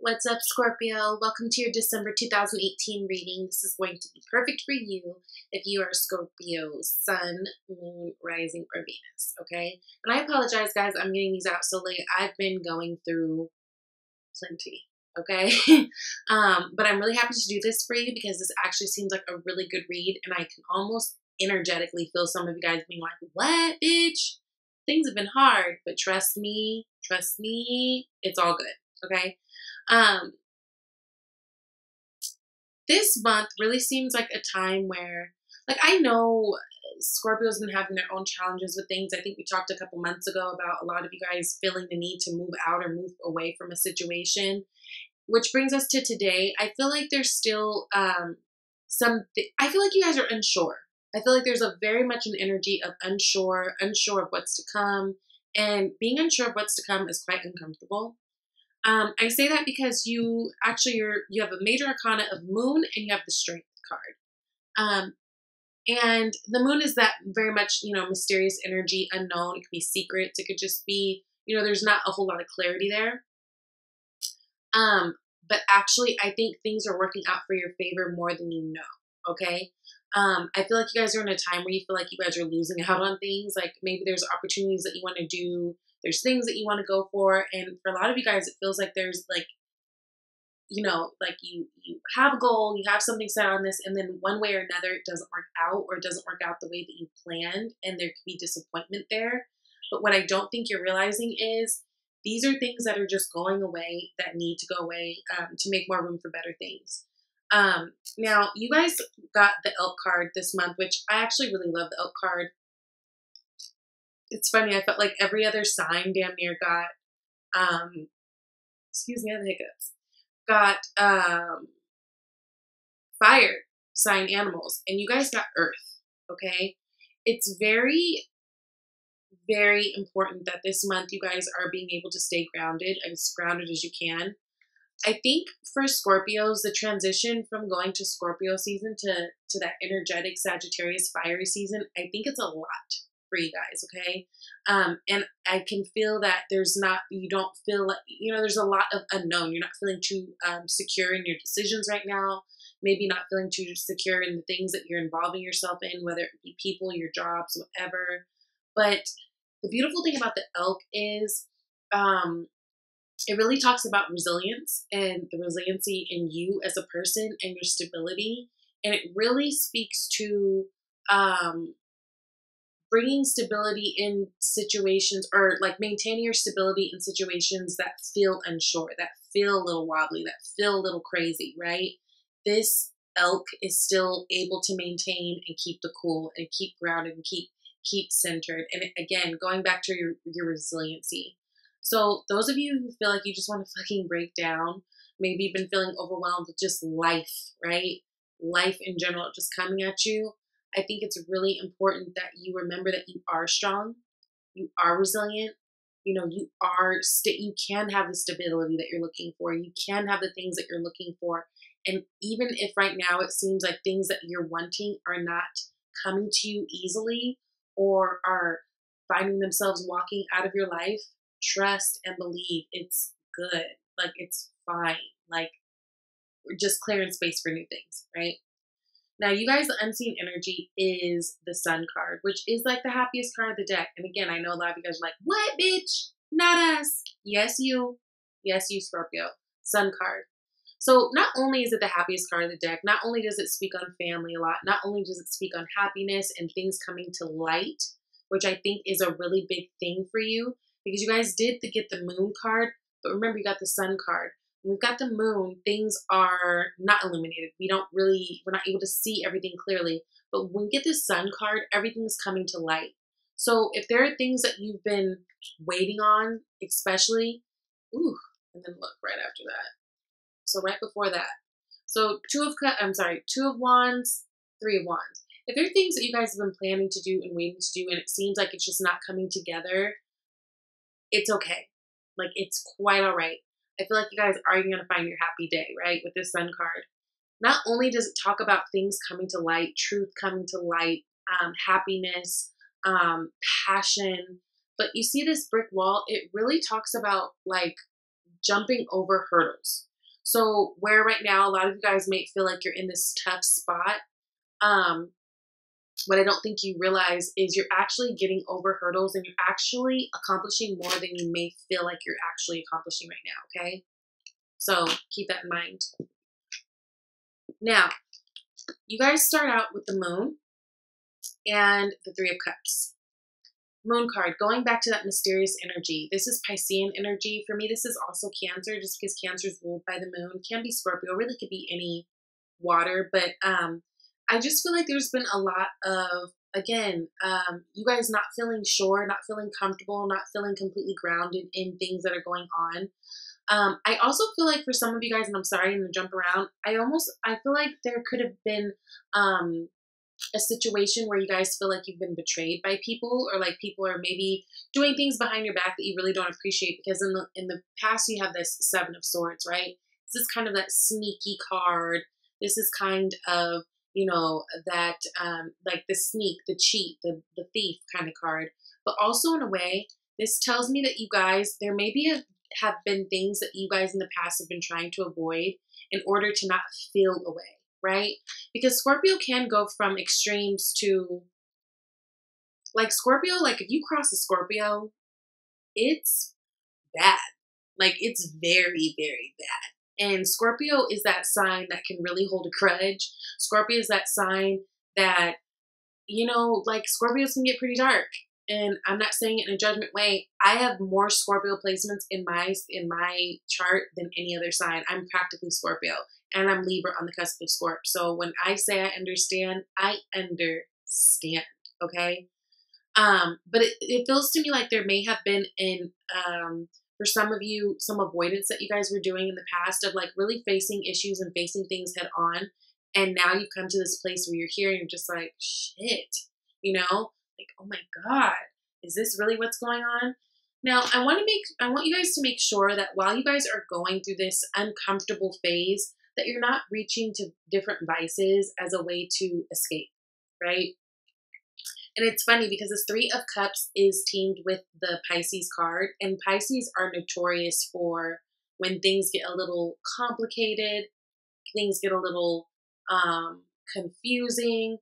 What's up, Scorpio? Welcome to your December 2018 reading. This is going to be perfect for you if you are Scorpio, Sun, Moon, Rising, or Venus, okay? And I apologize, guys. I'm getting these out so late. I've been going through plenty, okay? But I'm really happy to do this for you because this actually seems like a really good read, and I can almost energetically feel some of you guys being like, what, bitch? Things have been hard, but trust me, it's all good, okay? This month really seems like a time where, like, I know Scorpio's been having their own challenges with things. I think we talked a couple months ago about a lot of you guys feeling the need to move out or move away from a situation, which brings us to today. I feel like there's still I feel like you guys are unsure. I feel like there's a very much an energy of unsure of what's to come, and being unsure of what's to come is quite uncomfortable. I say that because you have a major arcana of Moon and you have the Strength card. And the Moon is that very much, mysterious energy, unknown. It could be secrets. It could just be, there's not a whole lot of clarity there. But actually, I think things are working out for your favor more than you know, okay? I feel like you guys are in a time where you feel like you guys are losing out on things. Like maybe there's opportunities that you want to do. There's things that you want to go for. And for a lot of you guys, it feels like there's like, you have a goal, you have something set on this, and then one way or another, it doesn't work out, or it doesn't work out the way that you planned, and there could be disappointment there. But what I don't think you're realizing is these are things that are just going away, that need to go away to make more room for better things. Now, you guys got the Elk card this month, which I actually really love the Elk card. It's funny, I felt like every other sign damn near got, excuse me, I have the hiccups, got fire sign animals, and you guys got Earth, okay? It's very, very important that this month you guys are being able to stay grounded, as grounded as you can. I think for Scorpios, the transition from going to Scorpio season to that energetic Sagittarius fiery season, I think it's a lot for you guys, okay? And I can feel that you don't feel like, there's a lot of unknown. You're not feeling too secure in your decisions right now. Maybe not feeling too secure in the things that you're involving yourself in, whether it be people, your jobs, whatever. But the beautiful thing about the Elk is, it really talks about resilience and the resiliency in you as a person and your stability. And it really speaks to bringing stability in situations, or like maintaining your stability in situations that feel unsure, that feel a little wobbly, that feel a little crazy, right? This Elk is still able to maintain and keep the cool and keep grounded and keep centered. And again, going back to your resiliency. So those of you who feel like you just want to fucking break down, maybe you've been feeling overwhelmed with just life, right? Life in general just coming at you. I think it's really important that you remember that you are strong, you are resilient, you can have the stability that you're looking for, you can have the things that you're looking for. And even if right now it seems like things that you're wanting are not coming to you easily, or are finding themselves walking out of your life, trust and believe it's good. Like, it's fine. Like, we're just clearing space for new things, right? Now, you guys, the unseen energy is the Sun card, which is like the happiest card of the deck. And again, I know a lot of you guys are like, what, bitch? Not us. Yes, you. Yes, you, Scorpio. Sun card. So not only is it the happiest card of the deck, not only does it speak on family a lot, not only does it speak on happiness and things coming to light, which I think is a really big thing for you, because you guys did get the Moon card, but remember you got the Sun card. When we've got the Moon, things are not illuminated. We're not able to see everything clearly. But when we get this Sun card, everything's coming to light. So if there are things that you've been waiting on, especially, and then look right after that. So right before that. So Two of Wands, Three of Wands. If there are things that you guys have been planning to do and waiting to do, and it seems like it's just not coming together, it's okay. Like, it's quite all right. I feel like you guys are going to find your happy day, right? With this Sun card. Not only does it talk about things coming to light, truth coming to light, happiness, passion, but you see this brick wall, it really talks about like jumping over hurdles. So where right now, a lot of you guys might feel like you're in this tough spot. What I don't think you realize is you're actually getting over hurdles and you're actually accomplishing more than you may feel like you're actually accomplishing right now, okay? So keep that in mind. Now, you guys start out with the moon and the Three of Cups. Moon card, going back to that mysterious energy. This is Piscean energy. For me, this is also Cancer, just because Cancer is ruled by the moon. Can be Scorpio, really could be any water, but I just feel like there's been a lot of, again, you guys not feeling sure, not feeling comfortable, not feeling completely grounded in things that are going on. I also feel like for some of you guys, and I'm sorry, I'm going to jump around, I feel like there could have been a situation where you guys feel like you've been betrayed by people, or like people are maybe doing things behind your back that you really don't appreciate, because in the past you have this Seven of Swords, right? This is kind of that sneaky card. This is kind of, you know, that like the sneak, the cheat, the thief kind of card. But also in a way, this tells me that you guys, there may be have been things that you guys in the past have been trying to avoid in order to not feel away, right? Because Scorpio can go from extremes to, like Scorpio, like if you cross a Scorpio, it's bad. Like it's very, very bad. And Scorpio is that sign that can really hold a grudge. Scorpio is that sign that, you know, like Scorpios can get pretty dark. And I'm not saying it in a judgment way. I have more Scorpio placements in my chart than any other sign. I'm practically Scorpio, and I'm Libra on the cusp of Scorp. So when I say I understand, okay? But it feels to me like there may have been for some of you, some avoidance that you guys were doing in the past of like really facing issues and facing things head on. And now you've come to this place where you're here and you're just like, shit, you know? Like, oh my God, is this really what's going on? Now, I want you guys to make sure that while you guys are going through this uncomfortable phase, that you're not reaching to different vices as a way to escape, right? And it's funny because this Three of Cups is teamed with the Pisces card, and Pisces are notorious for when things get a little complicated, things get a little confusing.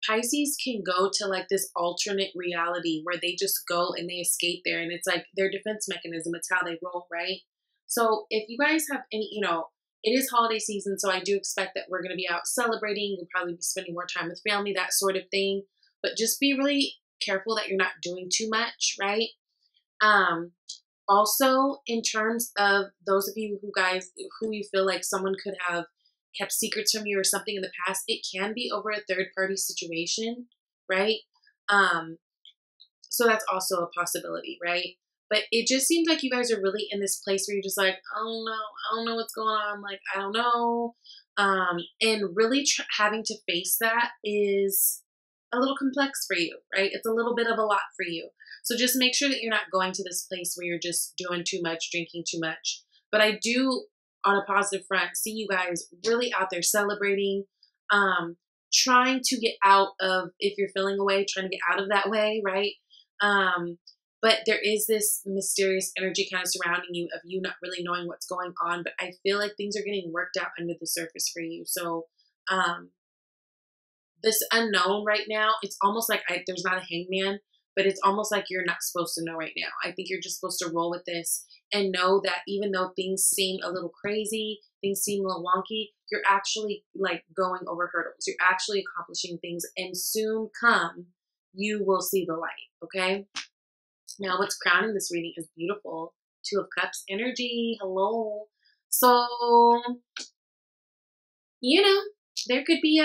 Pisces can go to like this alternate reality where they just go and they escape there, and it's like their defense mechanism. It's how they roll, right? So if you guys have any, you know, it is holiday season, so I do expect that we're going to be out celebrating. You'll probably be spending more time with family, that sort of thing. But just be really careful that you're not doing too much, right? Also, in terms of those of you who you feel like someone could have kept secrets from you or something in the past, it can be over a third party situation, right? So that's also a possibility, right? But it just seems like you guys are really in this place where you're just like, oh no, I don't know what's going on. Like, I don't know. And really having to face that is a little complex for you, right? It's a little bit of a lot for you. So just make sure that you're not going to this place where you're just doing too much, drinking too much. But I do, on a positive front, see you guys really out there celebrating, trying to get out of, if you're feeling away, trying to get out of that way, right? But there is this mysterious energy kind of surrounding you of you not really knowing what's going on. But I feel like things are getting worked out under the surface for you. So this unknown right now, it's almost like there's not a hangman, but it's almost like you're not supposed to know right now. I think you're just supposed to roll with this and know that even though things seem a little crazy, things seem a little wonky, you're actually like going over hurdles. You're actually accomplishing things, and soon come, you will see the light, okay? Now, what's crowning this reading is beautiful. Two of Cups energy. Hello. So, you know, there could be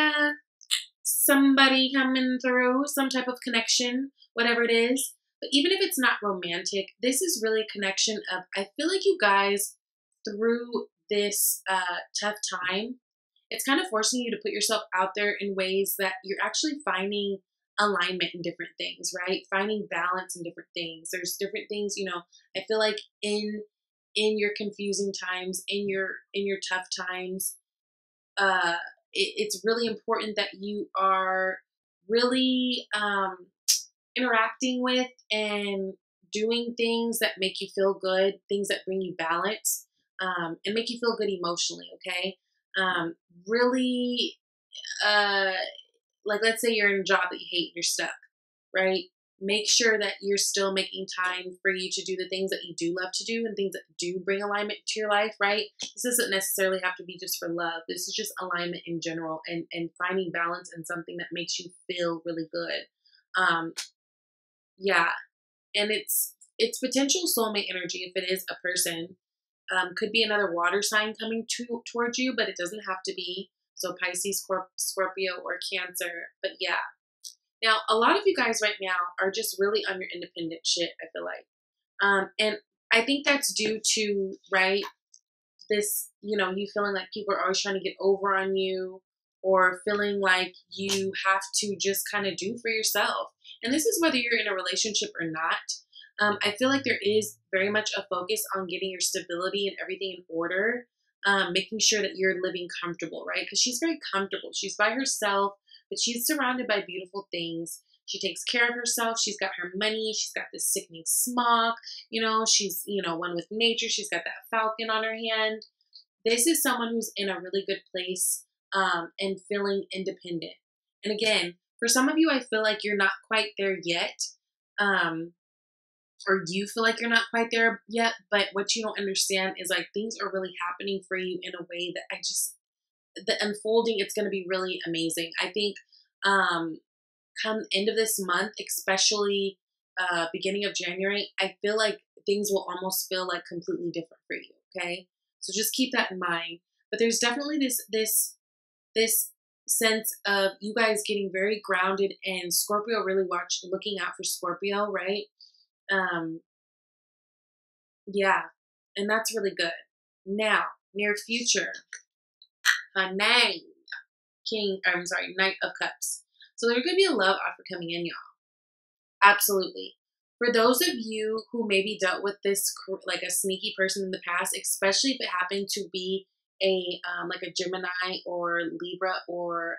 somebody coming through, some type of connection, whatever it is. But even if it's not romantic, this is really a connection of, I feel like you guys, through this tough time, it's kind of forcing you to put yourself out there in ways that you're actually finding alignment in different things, right? Finding balance in different things. There's different things, you know, I feel like in your confusing times, in your tough times, it's really important that you are really interacting with and doing things that make you feel good, things that bring you balance. and make you feel good emotionally, okay? Really, uh, like let's say you're in a job that you hate and you're stuck, right? Make sure that you're still making time for you to do the things that you do love to do and things that do bring alignment to your life, right? This doesn't necessarily have to be just for love. This is just alignment in general and finding balance in something that makes you feel really good. Um, yeah. And it's potential soulmate energy if it is a person. Could be another water sign coming towards you, but it doesn't have to be. So Pisces, Scorpio, or Cancer. But yeah. Now, a lot of you guys right now are just really on your independent shit, I feel like. And I think that's due to, right, this, you feeling like people are always trying to get over on you or feeling like you have to just kind of do for yourself. And this is whether you're in a relationship or not. I feel like there is very much a focus on getting your stability and everything in order, making sure that you're living comfortable, right? Because she's very comfortable. She's by herself, but she's surrounded by beautiful things. She takes care of herself. She's got her money. She's got this sickening smock. She's, one with nature. She's got that falcon on her hand. This is someone who's in a really good place and feeling independent. And again, for some of you, I feel like you're not quite there yet. Or you feel like you're not quite there yet. But what you don't understand is like things are really happening for you in a way that the unfolding, it's going to be really amazing. I think come end of this month, especially beginning of January, I feel like things will almost feel like completely different for you. Okay, so just keep that in mind. But there's definitely this sense of you guys getting very grounded, and Scorpio really looking out for Scorpio, right? Yeah, and that's really good. Now, near future, Knight of Cups. So there's going to be a love offer coming in, y'all. Absolutely. For those of you who maybe dealt with this, like a sneaky person in the past, especially if it happened to be like a Gemini or Libra or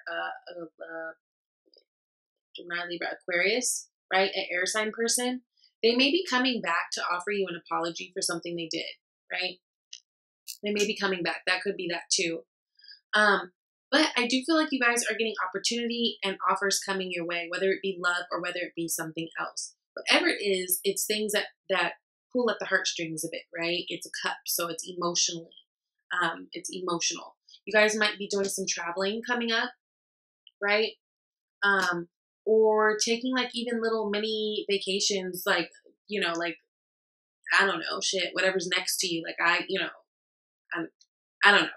Gemini, Libra, Aquarius, right? An air sign person, they may be coming back to offer you an apology for something they did, right? They may be coming back. That could be that too. But I do feel like you guys are getting opportunity and offers coming your way, whether it be love or whether it be something else. Whatever it is, it's things that pull at the heartstrings a bit, right? It's a cup, so it's emotional. You guys might be doing some traveling coming up, right? Or taking like even little mini vacations, like, like, I don't know, whatever's next to you. Like I don't know.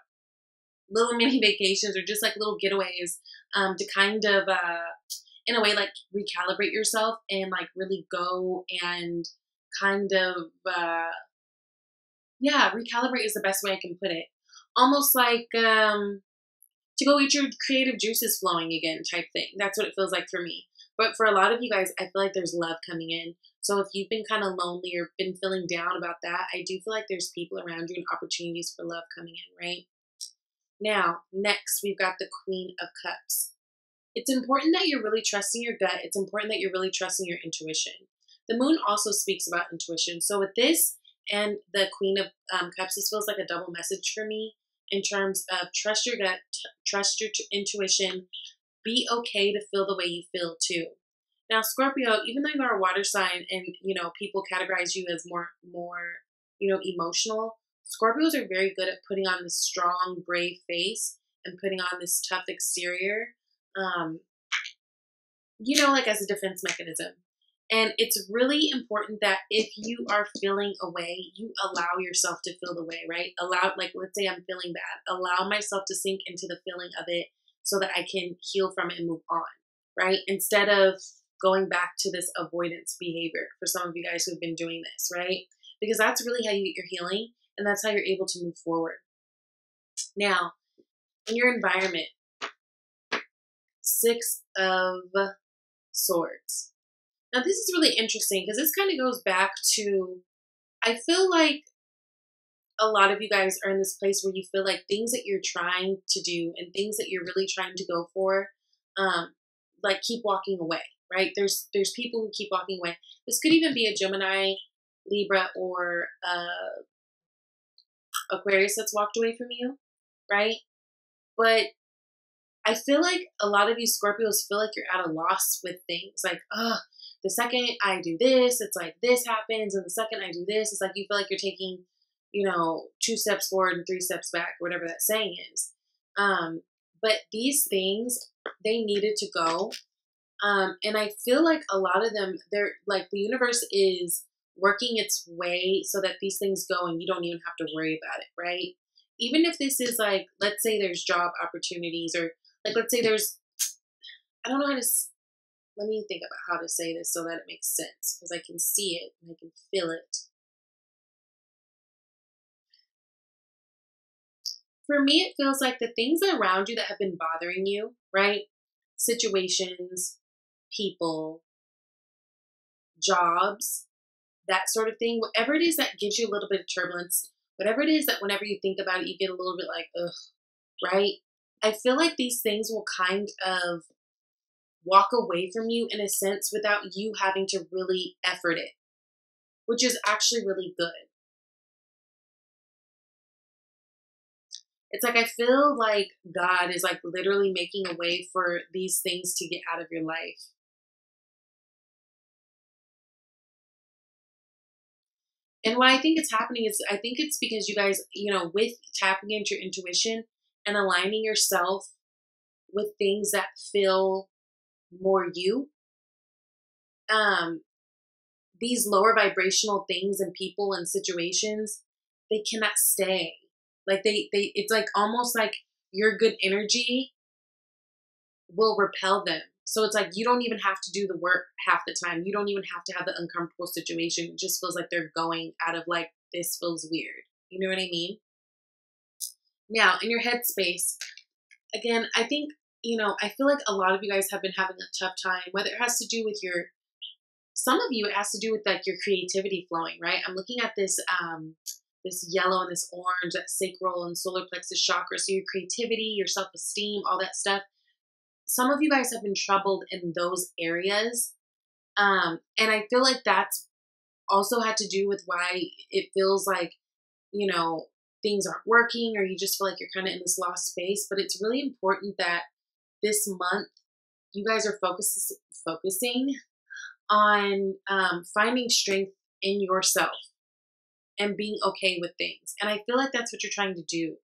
Little mini vacations or just like little getaways to kind of in a way like recalibrate yourself and like really go and kind of recalibrate is the best way I can put it. Almost like to go get your creative juices flowing again type thing. That's what it feels like for me. But for a lot of you guys, I feel like there's love coming in. So if you've been kind of lonely or been feeling down about that, I do feel like there's people around you and opportunities for love coming in, right? Now, next, we've got the Queen of Cups. It's important that you're really trusting your gut. It's important that you're really trusting your intuition. The moon also speaks about intuition. So with this and the Queen of Cups, this feels like a double message for me in terms of trust your gut, trust your intuition, be okay to feel the way you feel too. Now, Scorpio, even though you are a water sign and, people categorize you as more, emotional, Scorpios are very good at putting on this strong, brave face and putting on this tough exterior, like as a defense mechanism. And it's really important that if you are feeling a way, you allow yourself to feel the way, right? Like, let's say I'm feeling bad. Allow myself to sink into the feeling of it so that I can heal from it and move on, right? Instead of going back to this avoidance behavior for some of you guys who've been doing this, right? Because that's really how you get your healing. And that's how you're able to move forward. Now, in your environment, 6 of Swords. Now, this is really interesting because this kind of goes back to, I feel like a lot of you guys are in this place where you feel like things that you're trying to do and things that you're really trying to go for, like keep walking away, right? There's people who keep walking away. This could even be a Gemini, Libra, or Aquarius that's walked away from you, right? But I feel like a lot of you Scorpios feel like you're at a loss with things. Like, the second I do this, it's like this happens. And the second I do this, it's like you feel like you're taking, 2 steps forward and 3 steps back, or whatever that saying is. But these things, they needed to go. And I feel like a lot of them, they're like the universe is working its way so that these things go and you don't even have to worry about it, right? Even if this is like, let's say there's job opportunities, or like, let's say there's, I don't know how to, let me think about how to say this so that it makes sense, because I can see it and I can feel it. For me, it feels like the things around you that have been bothering you, right? Situations, people, jobs, that sort of thing, whatever it is that gives you a little bit of turbulence, whatever it is that whenever you think about it, you get a little bit like, ugh, right? I feel like these things will kind of walk away from you in a sense without you having to really effort it, which is actually really good. It's like I feel like God is like literally making a way for these things to get out of your life. And why I think it's happening is I think it's because you guys, with tapping into your intuition and aligning yourself with things that feel more you, these lower vibrational things and people and situations, they cannot stay. Like it's like almost like your good energy will repel them. So it's like you don't even have to do the work half the time. You don't even have to have the uncomfortable situation. It just feels like they're going out of like, this feels weird. You know what I mean? Now, in your headspace, again, I think, I feel like a lot of you guys have been having a tough time, whether it has to do with some of you, it has to do with like your creativity flowing, right? I'm looking at this, this yellow and this orange, that sacral and solar plexus chakra. So your creativity, your self-esteem, all that stuff. Some of you guys have been troubled in those areas. And I feel like that's also had to do with why it feels like, things aren't working, or you just feel like you're kind of in this lost space. But it's really important that this month you guys are focusing on finding strength in yourself and being okay with things. And I feel like that's what you're trying to do.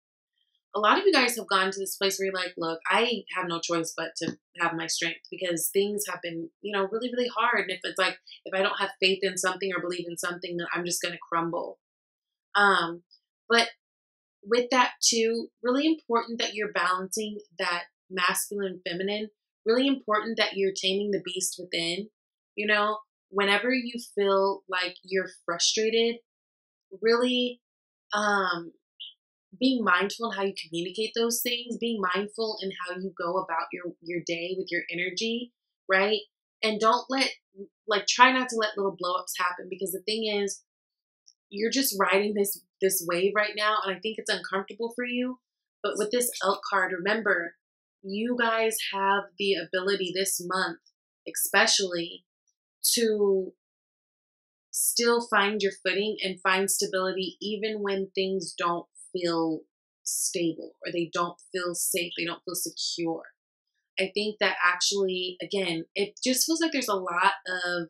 A lot of you guys have gone to this place where you're like, look, I have no choice but to have my strength, because things have been, really, really hard. And if it's like, if I don't have faith in something or believe in something, then I'm just going to crumble. But with that too, really important that you're balancing that masculine, feminine, really important that you're taming the beast within. Whenever you feel like you're frustrated, really, being mindful in how you communicate those things, being mindful in how you go about your day with your energy, right? And don't try not to let little blow-ups happen, because the thing is, you're just riding this wave right now, and I think it's uncomfortable for you. But with this elk card, remember, you guys have the ability this month, especially, to still find your footing and find stability even when things don't feel stable, or they don't feel safe, they don't feel secure. I think that actually, again, it just feels like there's a lot of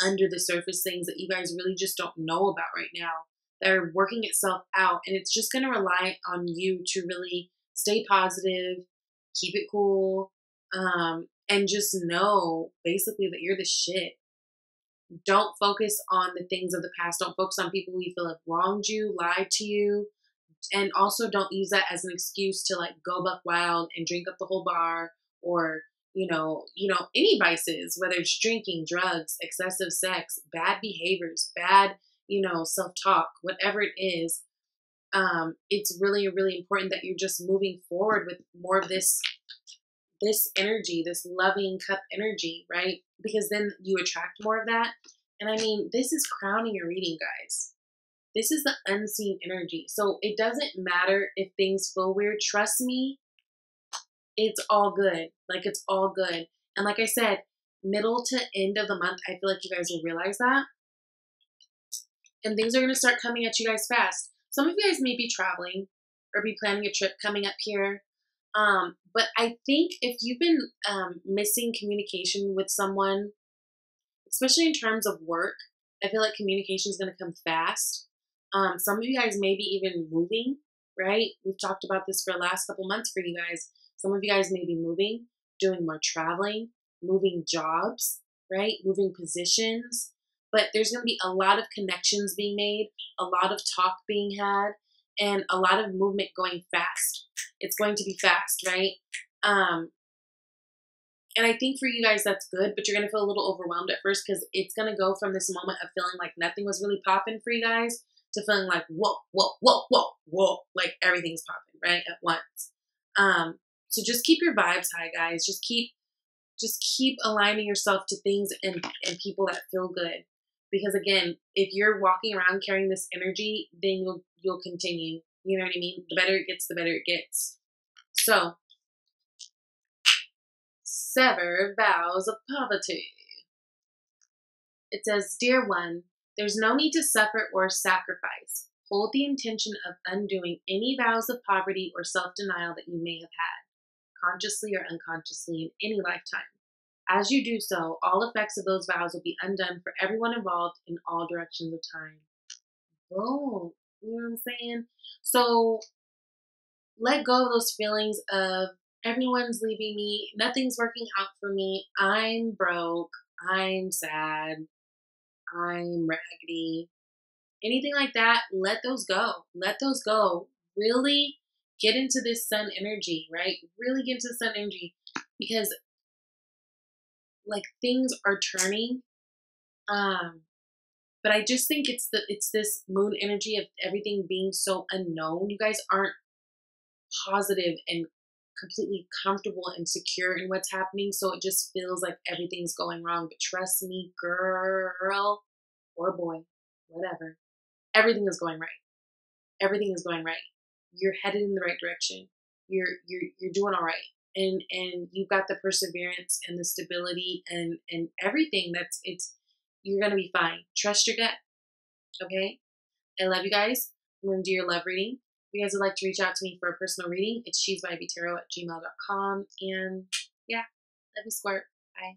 under the surface things that you guys really just don't know about right now that are working itself out. And it's just going to rely on you to really stay positive, keep it cool, and just know basically that you're the shit. Don't focus on the things of the past. Don't focus on people who you feel have wronged you, lied to you. And also don't use that as an excuse to like go buck wild and drink up the whole bar, or, any vices, whether it's drinking, drugs, excessive sex, bad behaviors, bad, self-talk, whatever it is. It's really, really important that you're just moving forward with more of this energy, this loving cup energy, right? Because then you attract more of that. And I mean, this is crowning your reading, guys. This is the unseen energy. So it doesn't matter if things feel weird. Trust me, it's all good. Like, it's all good. And like I said, middle to end of the month, I feel like you guys will realize that. And things are going to start coming at you guys fast. Some of you guys may be traveling or be planning a trip coming up here. But I think if you've been missing communication with someone, especially in terms of work, I feel like communication is going to come fast. Some of you guys may be even moving, right? We've talked about this for the last couple months for you guys. Some of you guys may be moving, doing more traveling, moving jobs, right? Moving positions. But there's going to be a lot of connections being made, a lot of talk being had, and a lot of movement going fast. It's going to be fast, right? And I think for you guys, that's good, but you're going to feel a little overwhelmed at first because it's going to go from this moment of feeling like nothing was really popping for you guys to feeling like, whoa, whoa, whoa, whoa, whoa, like everything's popping, right, at once. So just keep your vibes high, guys. Just keep aligning yourself to things and people that feel good. Because again, if you're walking around carrying this energy, then you'll continue. You know what I mean? The better it gets, the better it gets. So, Sever, Vows of Poverty. It says, Dear one, there's no need to suffer or sacrifice. Hold the intention of undoing any vows of poverty or self-denial that you may have had, consciously or unconsciously in any lifetime. As you do so, all effects of those vows will be undone for everyone involved in all directions of time. Boom. You know what I'm saying? So let go of those feelings of everyone's leaving me, nothing's working out for me, I'm broke, I'm sad, I'm raggedy. Anything like that, let those go. Let those go. Really get into this sun energy, right? Really get into the sun energy because like things are turning. But I just think it's this moon energy of everything being so unknown. You guys aren't positive and completely comfortable and secure in what's happening, so it just feels like everything's going wrong. But trust me, girl or boy, whatever, everything is going right. Everything is going right. You're headed in the right direction. You're doing all right, and you've got the perseverance and the stability and everything. You're gonna be fine. Trust your gut. Okay. I love you guys. I'm gonna do your love reading. If you guys would like to reach out to me for a personal reading, it's she'svibeytarot@gmail.com. And yeah, love you, Squirt. Bye.